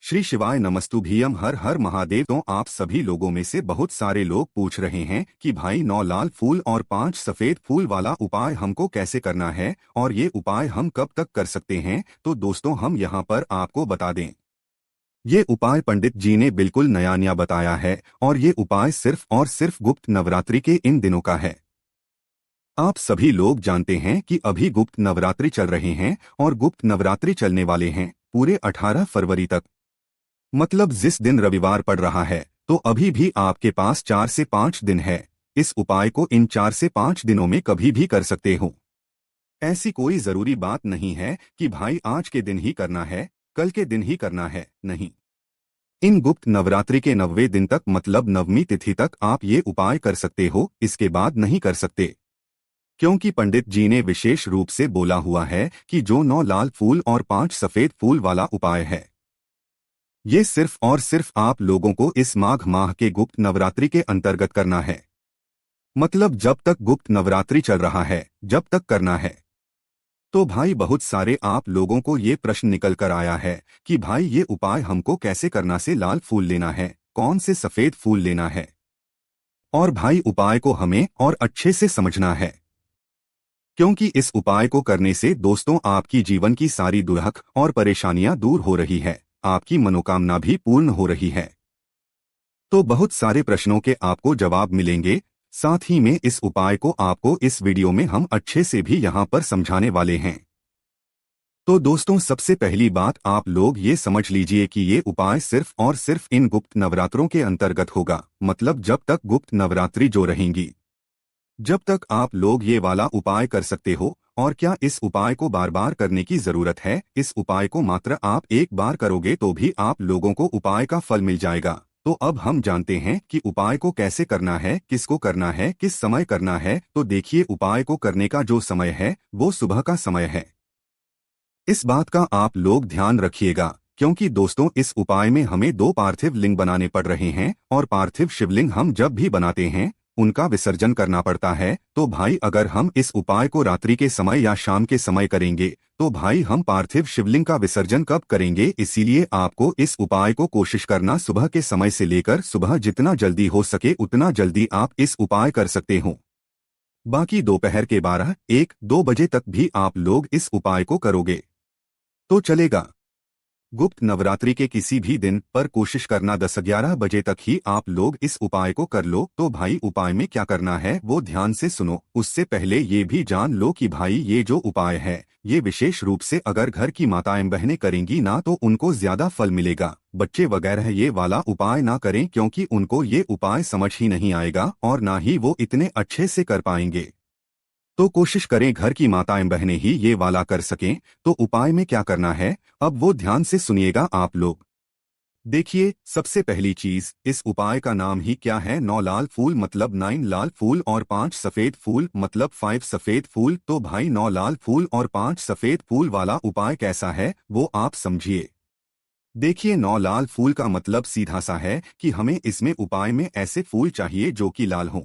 श्री शिवाय नमस्तुभ्यम हर हर महादेव। तो आप सभी लोगों में से बहुत सारे लोग पूछ रहे हैं कि भाई 9 लाल फूल और 5 सफेद फूल वाला उपाय हमको कैसे करना है और ये उपाय हम कब तक कर सकते हैं। तो दोस्तों हम यहाँ पर आपको बता दें, ये उपाय पंडित जी ने बिल्कुल नया बताया है और ये उपाय सिर्फ और सिर्फ गुप्त नवरात्रि के इन दिनों का है। आप सभी लोग जानते हैं कि अभी गुप्त नवरात्रि चल रहे हैं और गुप्त नवरात्रि चलने वाले हैं पूरे 18 फरवरी तक। मतलब जिस दिन रविवार पड़ रहा है तो अभी भी आपके पास 4 से 5 दिन है। इस उपाय को इन 4 से 5 दिनों में कभी भी कर सकते हो। ऐसी कोई जरूरी बात नहीं है कि भाई आज के दिन ही करना है, कल के दिन ही करना है, नहीं। इन गुप्त नवरात्रि के 90वें दिन तक मतलब नवमी तिथि तक आप ये उपाय कर सकते हो, इसके बाद नहीं कर सकते। क्योंकि पंडित जी ने विशेष रूप से बोला हुआ है कि जो 9 लाल फूल और 5 सफेद फूल वाला उपाय है, ये सिर्फ और सिर्फ आप लोगों को इस माघ माह के गुप्त नवरात्रि के अंतर्गत करना है। मतलब जब तक गुप्त नवरात्रि चल रहा है जब तक करना है। तो भाई बहुत सारे आप लोगों को ये प्रश्न निकल कर आया है कि भाई ये उपाय हमको कैसे करना, से लाल फूल लेना है, कौन से सफेद फूल लेना है, और भाई उपाय को हमें और अच्छे से समझना है। क्योंकि इस उपाय को करने से दोस्तों आपकी जीवन की सारी दुर्हक और परेशानियां दूर हो रही है, आपकी मनोकामना भी पूर्ण हो रही है। तो बहुत सारे प्रश्नों के आपको जवाब मिलेंगे, साथ ही में इस उपाय को आपको इस वीडियो में हम अच्छे से भी यहाँ पर समझाने वाले हैं। तो दोस्तों सबसे पहली बात आप लोग ये समझ लीजिए कि ये उपाय सिर्फ और सिर्फ इन गुप्त नवरात्रों के अंतर्गत होगा। मतलब जब तक गुप्त नवरात्रि जो रहेंगी जब तक आप लोग ये वाला उपाय कर सकते हो। और क्या इस उपाय को बार बार करने की जरूरत है? इस उपाय को मात्र आप एक बार करोगे तो भी आप लोगों को उपाय का फल मिल जाएगा। तो अब हम जानते हैं कि उपाय को कैसे करना है, किसको करना है, किस समय करना है। तो देखिए उपाय को करने का जो समय है वो सुबह का समय है। इस बात का आप लोग ध्यान रखिएगा, क्योंकि दोस्तों इस उपाय में हमें 2 पार्थिव लिंग बनाने पड़ रहे हैं और पार्थिव शिवलिंग हम जब भी बनाते हैं उनका विसर्जन करना पड़ता है। तो भाई अगर हम इस उपाय को रात्रि के समय या शाम के समय करेंगे तो भाई हम पार्थिव शिवलिंग का विसर्जन कब करेंगे? इसीलिए आपको इस उपाय को कोशिश करना सुबह के समय से लेकर सुबह जितना जल्दी हो सके उतना जल्दी आप इस उपाय कर सकते हो। बाकी दोपहर के 12-1-2 बजे तक भी आप लोग इस उपाय को करोगे तो चलेगा। गुप्त नवरात्रि के किसी भी दिन पर कोशिश करना 10-11 बजे तक ही आप लोग इस उपाय को कर लो। तो भाई उपाय में क्या करना है वो ध्यान से सुनो। उससे पहले ये भी जान लो कि भाई ये जो उपाय है ये विशेष रूप से अगर घर की माताएं बहनें करेंगी ना तो उनको ज्यादा फल मिलेगा। बच्चे वगैरह ये वाला उपाय ना करें, क्योंकि उनको ये उपाय समझ ही नहीं आएगा और ना ही वो इतने अच्छे से कर पाएंगे। तो कोशिश करें घर की माताएं बहनें ही ये वाला कर सकें। तो उपाय में क्या करना है अब वो ध्यान से सुनिएगा आप लोग। देखिए सबसे पहली चीज, इस उपाय का नाम ही क्या है, 9 लाल फूल मतलब 9 लाल फूल और 5 सफेद फूल मतलब 5 सफेद फूल। तो भाई 9 लाल फूल और 5 सफेद फूल वाला उपाय कैसा है वो आप समझिए। देखिए 9 लाल फूल का मतलब सीधा सा है कि हमें इसमें उपाय में ऐसे फूल चाहिए जो कि लाल हों।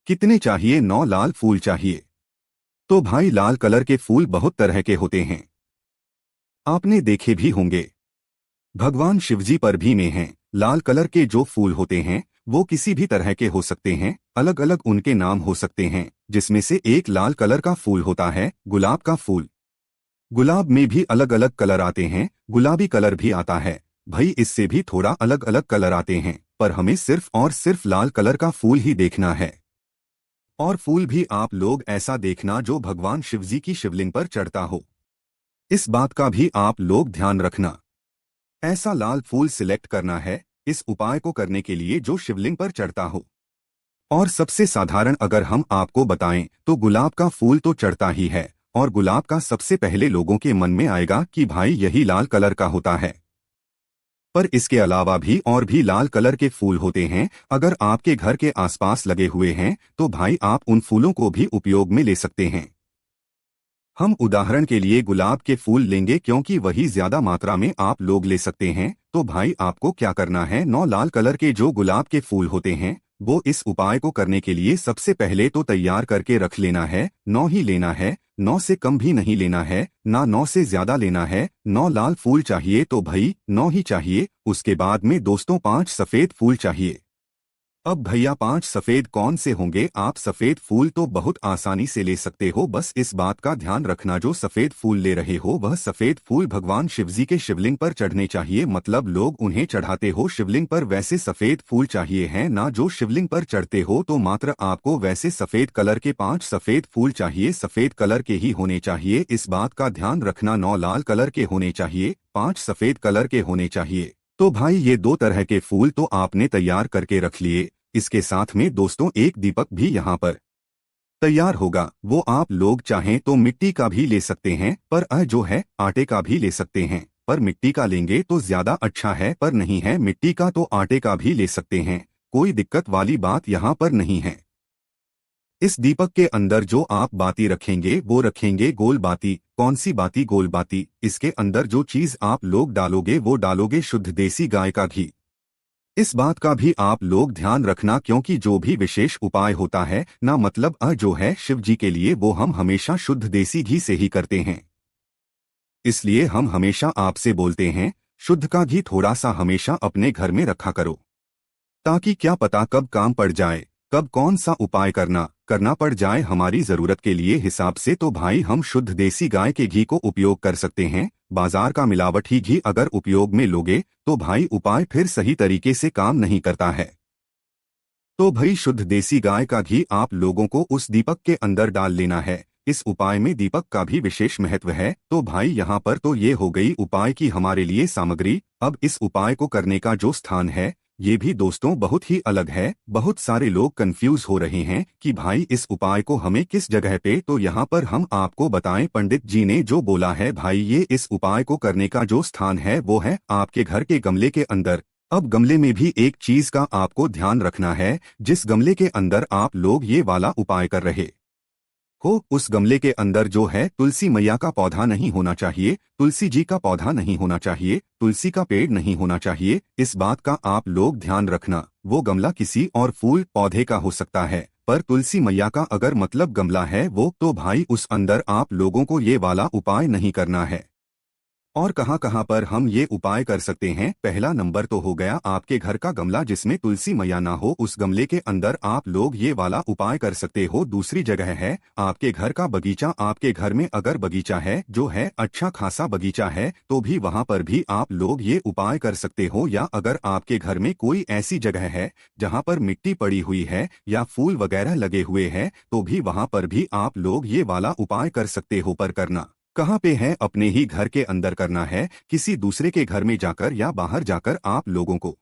कितने चाहिए? 9 लाल फूल चाहिए। तो भाई लाल कलर के फूल बहुत तरह के होते हैं, आपने देखे भी होंगे। भगवान शिवजी पर भी में हैं। लाल कलर के जो फूल होते हैं वो किसी भी तरह के हो सकते हैं, अलग अलग उनके नाम हो सकते हैं। जिसमें से एक लाल कलर का फूल होता है गुलाब का फूल। गुलाब में भी अलग अलग कलर आते हैं, गुलाबी कलर भी आता है। भाई इससे भी थोड़ा अलग अलग कलर आते हैं, पर हमें सिर्फ और सिर्फ लाल कलर का फूल ही देखना है। और फूल भी आप लोग ऐसा देखना जो भगवान शिवजी की शिवलिंग पर चढ़ता हो। इस बात का भी आप लोग ध्यान रखना। ऐसा लाल फूल सिलेक्ट करना है इस उपाय को करने के लिए जो शिवलिंग पर चढ़ता हो। और सबसे साधारण अगर हम आपको बताएं तो गुलाब का फूल तो चढ़ता ही है, और गुलाब का सबसे पहले लोगों के मन में आएगा कि भाई यही लाल कलर का होता है। पर इसके अलावा भी और भी लाल कलर के फूल होते हैं। अगर आपके घर के आसपास लगे हुए हैं तो भाई आप उन फूलों को भी उपयोग में ले सकते हैं। हम उदाहरण के लिए गुलाब के फूल लेंगे क्योंकि वही ज्यादा मात्रा में आप लोग ले सकते हैं। तो भाई आपको क्या करना है, 9 लाल कलर के जो गुलाब के फूल होते हैं वो इस उपाय को करने के लिए सबसे पहले तो तैयार करके रख लेना है। 9 ही लेना है, 9 से कम भी नहीं लेना है, ना 9 से ज्यादा लेना है। 9 लाल फूल चाहिए तो भाई 9 ही चाहिए। उसके बाद में दोस्तों 5 सफेद फूल चाहिए। अब भैया 5 सफेद कौन से होंगे? आप सफेद फूल तो बहुत आसानी से ले सकते हो, बस इस बात का ध्यान रखना जो सफेद फूल ले रहे हो वह सफेद फूल भगवान शिवजी के शिवलिंग पर चढ़ने चाहिए, मतलब लोग उन्हें चढ़ाते हो शिवलिंग पर वैसे सफेद फूल चाहिए हैं ना जो शिवलिंग पर चढ़ते हो, तो मात्र आपको वैसे सफेद कलर के 5 सफेद फूल चाहिए। सफेद कलर के ही होने चाहिए, इस बात का ध्यान रखना। 9 लाल कलर के होने चाहिए, 5 सफेद कलर के होने चाहिए। तो भाई ये 2 तरह के फूल तो आपने तैयार करके रख लिए। इसके साथ में दोस्तों एक दीपक भी यहाँ पर तैयार होगा। वो आप लोग चाहें तो मिट्टी का भी ले सकते हैं, पर जो है आटे का भी ले सकते हैं, पर मिट्टी का लेंगे तो ज्यादा अच्छा है, पर नहीं है मिट्टी का तो आटे का भी ले सकते हैं, कोई दिक्कत वाली बात यहाँ पर नहीं है। इस दीपक के अंदर जो आप बाती रखेंगे वो रखेंगे गोल बाती। कौन सी बाती? गोल बाती। इसके अंदर जो चीज आप लोग डालोगे वो डालोगे शुद्ध देसी गाय का घी। इस बात का भी आप लोग ध्यान रखना, क्योंकि जो भी विशेष उपाय होता है ना, मतलब जो है शिव जी के लिए, वो हम हमेशा शुद्ध देसी घी से ही करते हैं। इसलिए हम हमेशा आपसे बोलते हैं शुद्ध का घी थोड़ा सा हमेशा अपने घर में रखा करो, ताकि क्या पता कब काम पड़ जाए, कब कौन सा उपाय करना पड़ जाए हमारी जरूरत के लिए हिसाब से। तो भाई हम शुद्ध देसी गाय के घी को उपयोग कर सकते हैं। बाजार का मिलावटी घी अगर उपयोग में लोगे तो भाई उपाय फिर सही तरीके से काम नहीं करता है। तो भाई शुद्ध देसी गाय का घी आप लोगों को उस दीपक के अंदर डाल लेना है। इस उपाय में दीपक का भी विशेष महत्व है। तो भाई यहाँ पर तो ये हो गई उपाय की हमारे लिए सामग्री। अब इस उपाय को करने का जो स्थान है ये भी दोस्तों बहुत ही अलग है। बहुत सारे लोग कंफ्यूज हो रहे हैं कि भाई इस उपाय को हमें किस जगह पे, तो यहाँ पर हम आपको बताएं पंडित जी ने जो बोला है भाई, ये इस उपाय को करने का जो स्थान है वो है आपके घर के गमले के अंदर। अब गमले में भी एक चीज का आपको ध्यान रखना है, जिस गमले के अंदर आप लोग ये वाला उपाय कर रहे हो उस गमले के अंदर जो है तुलसी मैया का पौधा नहीं होना चाहिए, तुलसी जी का पौधा नहीं होना चाहिए, तुलसी का पेड़ नहीं होना चाहिए। इस बात का आप लोग ध्यान रखना। वो गमला किसी और फूल पौधे का हो सकता है, पर तुलसी मैया का अगर मतलब गमला है वो, तो भाई उस अंदर आप लोगों को ये वाला उपाय नहीं करना है। और कहाँ पर हम ये उपाय कर सकते हैं? पहला नंबर तो हो गया आपके घर का गमला जिसमें तुलसी मैया ना हो, उस गमले के अंदर आप लोग ये वाला उपाय कर सकते हो। दूसरी जगह है आपके घर का बगीचा। आपके घर में अगर बगीचा है जो है अच्छा खासा बगीचा है, तो भी वहाँ पर भी आप लोग ये उपाय कर सकते हो। या अगर आपके घर में कोई ऐसी जगह है जहाँ पर मिट्टी पड़ी हुई है या फूल वगैरह लगे हुए हैं, तो भी वहाँ पर भी आप लोग ये वाला उपाय कर सकते हो। पर करना कहाँ पे है? अपने ही घर के अंदर करना है, किसी दूसरे के घर में जाकर या बाहर जाकर आप लोगों को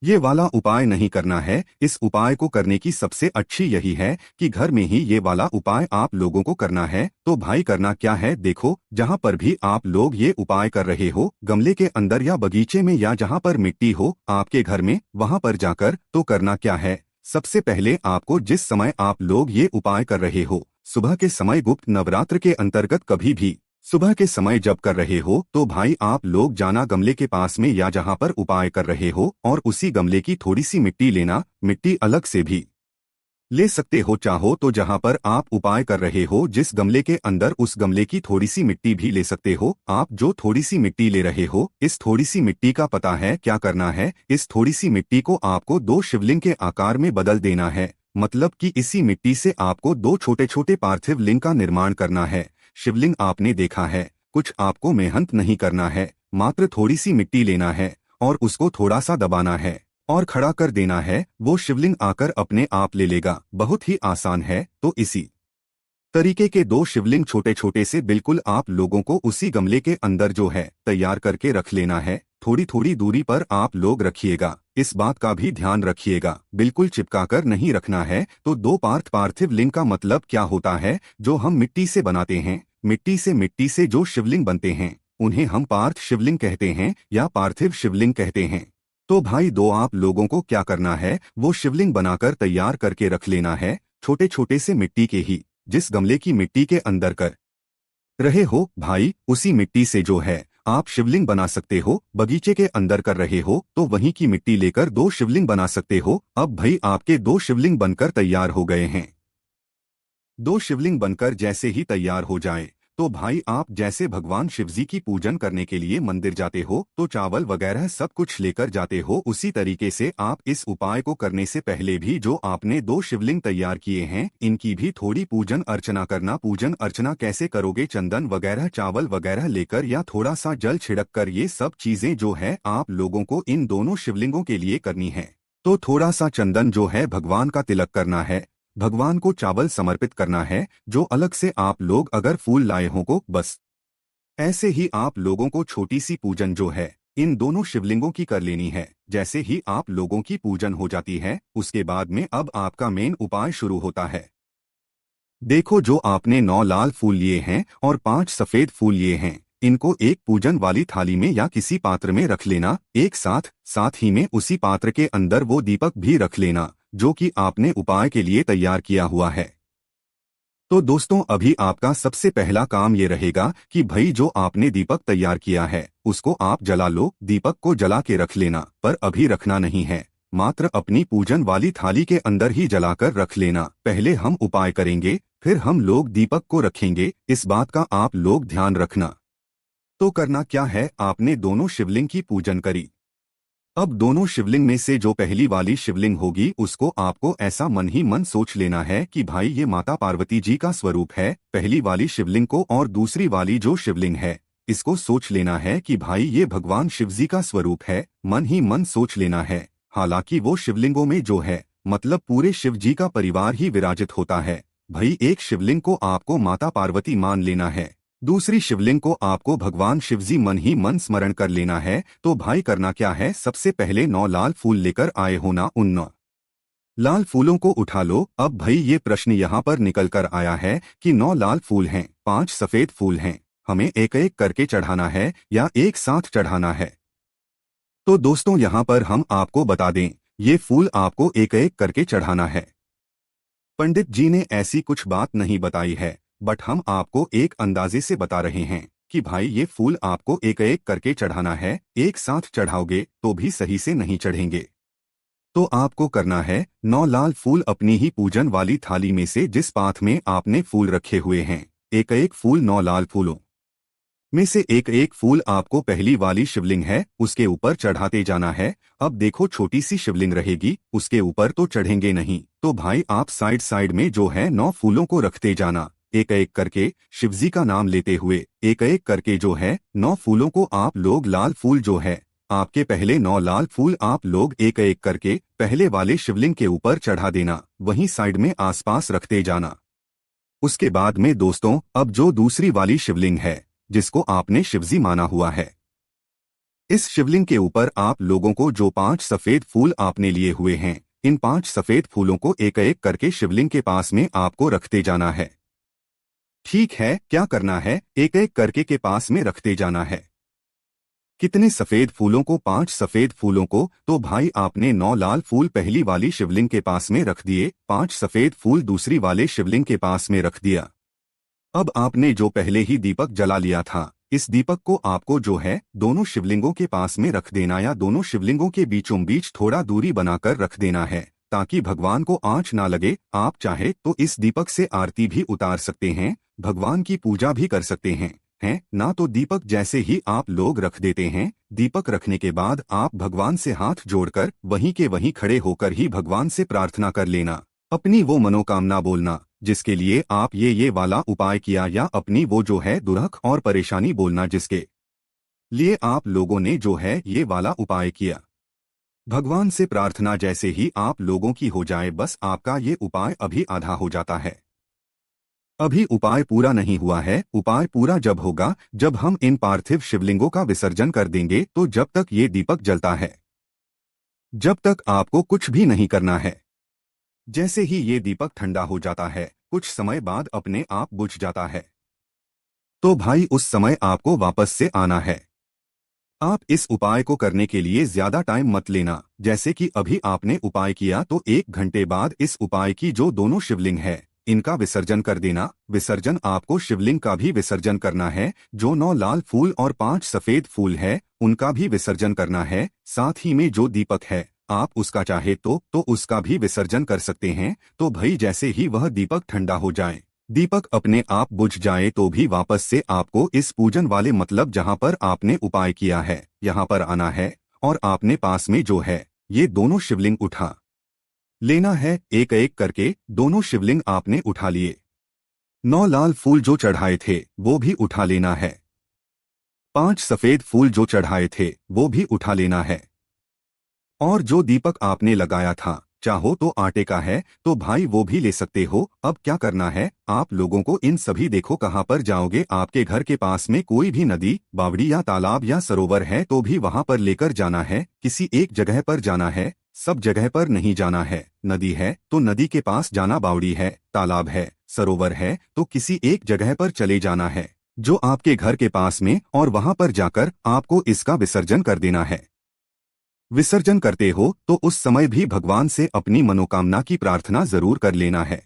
ये वाला उपाय नहीं करना है। इस उपाय को करने की सबसे अच्छी यही है कि घर में ही ये वाला उपाय आप लोगों को करना है। तो भाई करना क्या है? देखो, जहाँ पर भी आप लोग ये उपाय कर रहे हो, गमले के अंदर या बगीचे में या जहाँ पर मिट्टी हो आपके घर में, वहाँ पर जाकर तो करना क्या है, सबसे पहले आपको जिस समय आप लोग ये उपाय कर रहे हो, सुबह के समय, गुप्त नवरात्र के अंतर्गत कभी भी सुबह के समय जब कर रहे हो, तो भाई आप लोग जाना गमले के पास में या जहाँ पर उपाय कर रहे हो, और उसी गमले की थोड़ी सी मिट्टी लेना। मिट्टी अलग से भी ले सकते हो, चाहो तो जहाँ पर आप उपाय कर रहे हो जिस गमले के अंदर, उस गमले की थोड़ी सी मिट्टी भी ले सकते हो। आप जो थोड़ी सी मिट्टी ले रहे हो, इस थोड़ी सी मिट्टी का पता है क्या करना है? इस थोड़ी सी मिट्टी को आपको 2 शिवलिंग के आकार में बदल देना है। मतलब कि इसी मिट्टी से आपको 2 छोटे छोटे पार्थिव लिंग का निर्माण करना है। शिवलिंग आपने देखा है, कुछ आपको मेहनत नहीं करना है, मात्र थोड़ी सी मिट्टी लेना है और उसको थोड़ा सा दबाना है और खड़ा कर देना है। वो शिवलिंग आकर अपने आप ले लेगा। बहुत ही आसान है। तो इसी तरीके के 2 शिवलिंग छोटे छोटे से बिल्कुल आप लोगों को उसी गमले के अंदर जो है तैयार करके रख लेना है। थोड़ी थोड़ी दूरी पर आप लोग रखिएगा, इस बात का भी ध्यान रखिएगा, बिल्कुल चिपका कर नहीं रखना है। तो 2 पार्थिव लिंग का मतलब क्या होता है? जो हम मिट्टी से बनाते हैं, मिट्टी से जो शिवलिंग बनते हैं उन्हें हम पार्थ शिवलिंग कहते हैं या पार्थिव शिवलिंग कहते हैं। तो भाई 2 आप लोगों को क्या करना है, वो शिवलिंग बनाकर तैयार करके रख लेना है, छोटे छोटे से मिट्टी के ही, जिस गमले की मिट्टी के अंदर कर रहे हो भाई उसी मिट्टी से जो है आप शिवलिंग बना सकते हो, बगीचे के अंदर कर रहे हो तो वहीं की मिट्टी लेकर 2 शिवलिंग बना सकते हो। अब भाई आपके 2 शिवलिंग बनकर तैयार हो गए हैं। 2 शिवलिंग बनकर जैसे ही तैयार हो जाए तो भाई आप जैसे भगवान शिवजी की पूजन करने के लिए मंदिर जाते हो तो चावल वगैरह सब कुछ लेकर जाते हो, उसी तरीके से आप इस उपाय को करने से पहले भी जो आपने 2 शिवलिंग तैयार किए हैं इनकी भी थोड़ी पूजन अर्चना करना। पूजन अर्चना कैसे करोगे? चंदन वगैरह चावल वगैरह लेकर या थोड़ा सा जल छिड़क कर, ये सब चीजें जो है आप लोगों को इन दोनों शिवलिंगों के लिए करनी है। तो थोड़ा सा चंदन जो है भगवान का तिलक करना है, भगवान को चावल समर्पित करना है, जो अलग से आप लोग अगर फूल लाए हो को बस ऐसे ही आप लोगों को छोटी सी पूजन जो है इन दोनों शिवलिंगों की कर लेनी है। जैसे ही आप लोगों की पूजन हो जाती है उसके बाद में अब आपका मेन उपाय शुरू होता है। देखो जो आपने 9 लाल फूल लिए हैं और 5 सफेद फूल लिए हैं, इनको एक पूजन वाली थाली में या किसी पात्र में रख लेना एक साथ। साथ ही में उसी पात्र के अंदर वो दीपक भी रख लेना जो कि आपने उपाय के लिए तैयार किया हुआ है। तो दोस्तों अभी आपका सबसे पहला काम ये रहेगा कि भाई जो आपने दीपक तैयार किया है उसको आप जला लो। दीपक को जला के रख लेना, पर अभी रखना नहीं है, मात्र अपनी पूजन वाली थाली के अंदर ही जलाकर रख लेना। पहले हम उपाय करेंगे फिर हम लोग दीपक को रखेंगे, इस बात का आप लोग ध्यान रखना। तो करना क्या है, आपने दोनों शिवलिंग की पूजन करी। अब दोनों शिवलिंग में से जो पहली वाली शिवलिंग होगी उसको आपको ऐसा मन ही मन सोच लेना है कि भाई ये माता पार्वती जी का स्वरूप है। पहली वाली शिवलिंग को और दूसरी वाली जो शिवलिंग है इसको सोच लेना है कि भाई ये भगवान शिव जी का स्वरूप है, मन ही मन सोच लेना है। हालांकि वो शिवलिंगों में जो है मतलब पूरे शिव जी का परिवार ही विराजित होता है। भाई एक शिवलिंग को आपको माता पार्वती मान लेना है, दूसरी शिवलिंग को आपको भगवान शिवजी मन ही मन स्मरण कर लेना है। तो भाई करना क्या है, सबसे पहले 9 लाल फूल लेकर आए हो ना, उन 9 लाल फूलों को उठा लो। अब भाई ये प्रश्न यहाँ पर निकल कर आया है कि 9 लाल फूल हैं, 5 सफेद फूल हैं, हमें एक एक करके चढ़ाना है या एक साथ चढ़ाना है? तो दोस्तों यहाँ पर हम आपको बता दें, ये फूल आपको एक एक करके चढ़ाना है। पंडित जी ने ऐसी कुछ बात नहीं बताई है, बट हम आपको एक अंदाजे से बता रहे हैं कि भाई ये फूल आपको एक एक करके चढ़ाना है। एक साथ चढ़ाओगे तो भी सही से नहीं चढ़ेंगे। तो आपको करना है 9 लाल फूल अपनी ही पूजन वाली थाली में से जिस पात्र में आपने फूल रखे हुए हैं, एक एक फूल 9 लाल फूलों में से एक एक फूल आपको पहली वाली शिवलिंग है उसके ऊपर चढ़ाते जाना है। अब देखो छोटी सी शिवलिंग रहेगी उसके ऊपर तो चढ़ेंगे नहीं, तो भाई आप साइड साइड में जो है 9 फूलों को रखते जाना एक एक करके, शिवजी का नाम लेते हुए एक एक करके जो है 9 फूलों को आप लोग लाल फूल जो है आपके पहले 9 लाल फूल आप लोग एक एक करके पहले वाले शिवलिंग के ऊपर चढ़ा देना, वहीं साइड में आसपास रखते जाना। उसके बाद में दोस्तों अब जो दूसरी वाली शिवलिंग है जिसको आपने शिवजी माना हुआ है, इस शिवलिंग के ऊपर आप लोगों को जो 5 सफेद फूल आपने लिए हुए हैं इन 5 सफेद फूलों को एक एक करके शिवलिंग के पास में आपको रखते जाना है। ठीक है, क्या करना है, एक एक करके के पास में रखते जाना है। कितने सफेद फूलों को? 5 सफेद फूलों को। तो भाई आपने 9 लाल फूल पहली वाली शिवलिंग के पास में रख दिए, 5 सफेद फूल दूसरी वाले शिवलिंग के पास में रख दिया। अब आपने जो पहले ही दीपक जला लिया था इस दीपक को आपको जो है दोनों शिवलिंगों के पास में रख देना या दोनों शिवलिंगों के बीचों बीच थोड़ा दूरी बनाकर रख देना है ताकि भगवान को आंच ना लगे। आप चाहे तो इस दीपक से आरती भी उतार सकते हैं, भगवान की पूजा भी कर सकते हैं ना। तो दीपक जैसे ही आप लोग रख देते हैं, दीपक रखने के बाद आप भगवान से हाथ जोड़कर वहीं के वहीं खड़े होकर ही भगवान से प्रार्थना कर लेना, अपनी वो मनोकामना बोलना जिसके लिए आप ये वाला उपाय किया, या अपनी वो जो है दुरख और परेशानी बोलना जिसके लिए आप लोगों ने जो है ये वाला उपाय किया। भगवान से प्रार्थना जैसे ही आप लोगों की हो जाए बस आपका ये उपाय अभी आधा हो जाता है। अभी उपाय पूरा नहीं हुआ है, उपाय पूरा जब होगा जब हम इन पार्थिव शिवलिंगों का विसर्जन कर देंगे। तो जब तक ये दीपक जलता है जब तक आपको कुछ भी नहीं करना है। जैसे ही ये दीपक ठंडा हो जाता है कुछ समय बाद अपने आप बुझ जाता है, तो भाई उस समय आपको वापस से आना है। आप इस उपाय को करने के लिए ज्यादा टाइम मत लेना, जैसे कि अभी आपने उपाय किया तो 1 घंटे बाद इस उपाय की जो दोनों शिवलिंग है इनका विसर्जन कर देना। विसर्जन आपको शिवलिंग का भी विसर्जन करना है। जो 9 लाल फूल और 5 सफेद फूल है उनका भी विसर्जन करना है। साथ ही में जो दीपक है आप उसका चाहे तो उसका भी विसर्जन कर सकते हैं। तो भाई जैसे ही वह दीपक ठंडा हो जाए, दीपक अपने आप बुझ जाए तो भी वापस से आपको इस पूजन वाले मतलब जहां पर आपने उपाय किया है यहाँ पर आना है और आपने पास में जो है ये दोनों शिवलिंग उठा लेना है। एक एक करके दोनों शिवलिंग आपने उठा लिए। 9 लाल फूल जो चढ़ाए थे वो भी उठा लेना है। 5 सफेद फूल जो चढ़ाए थे वो भी उठा लेना है। और जो दीपक आपने लगाया था चाहो तो आटे का है तो भाई वो भी ले सकते हो। अब क्या करना है आप लोगों को, इन सभी देखो कहाँ पर जाओगे। आपके घर के पास में कोई भी नदी, बावड़ी या तालाब या सरोवर है तो भी वहां पर लेकर जाना है। किसी एक जगह पर जाना है, सब जगह पर नहीं जाना है। नदी है तो नदी के पास जाना, बावड़ी है, तालाब है, सरोवर है तो किसी एक जगह पर चले जाना है जो आपके घर के पास में, और वहां पर जाकर आपको इसका विसर्जन कर देना है। विसर्जन करते हो तो उस समय भी भगवान से अपनी मनोकामना की प्रार्थना जरूर कर लेना है।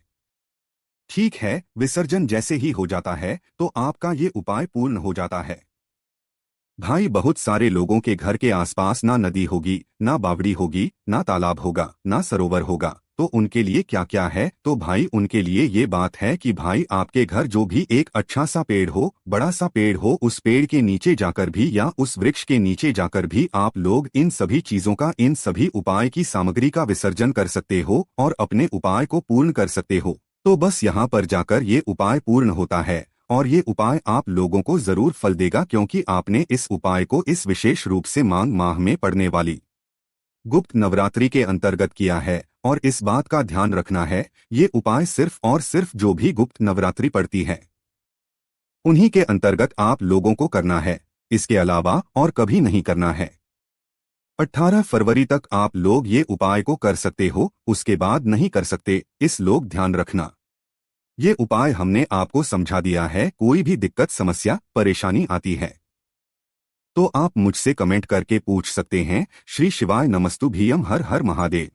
ठीक है, विसर्जन जैसे ही हो जाता है तो आपका ये उपाय पूर्ण हो जाता है। भाई बहुत सारे लोगों के घर के आसपास ना नदी होगी, ना बावड़ी होगी, ना तालाब होगा, ना सरोवर होगा। तो उनके लिए क्या क्या है, तो भाई उनके लिए ये बात है कि भाई आपके घर जो भी एक अच्छा सा पेड़ हो, बड़ा सा पेड़ हो, उस पेड़ के नीचे जाकर भी या उस वृक्ष के नीचे जाकर भी आप लोग इन सभी चीजों का, इन सभी उपाय की सामग्री का विसर्जन कर सकते हो और अपने उपाय को पूर्ण कर सकते हो। तो बस यहाँ पर जाकर ये उपाय पूर्ण होता है और ये उपाय आप लोगों को जरूर फल देगा, क्योंकि आपने इस उपाय को इस विशेष रूप से माघ माह में पड़ने वाली गुप्त नवरात्रि के अंतर्गत किया है। और इस बात का ध्यान रखना है, ये उपाय सिर्फ और सिर्फ जो भी गुप्त नवरात्रि पड़ती है उन्हीं के अंतर्गत आप लोगों को करना है, इसके अलावा और कभी नहीं करना है। 18 फरवरी तक आप लोग ये उपाय को कर सकते हो, उसके बाद नहीं कर सकते, इस लोग ध्यान रखना। ये उपाय हमने आपको समझा दिया है। कोई भी दिक्कत, समस्या, परेशानी आती है तो आप मुझसे कमेंट करके पूछ सकते हैं। श्री शिवाय नमस्तु भीयम, हर हर महादेव।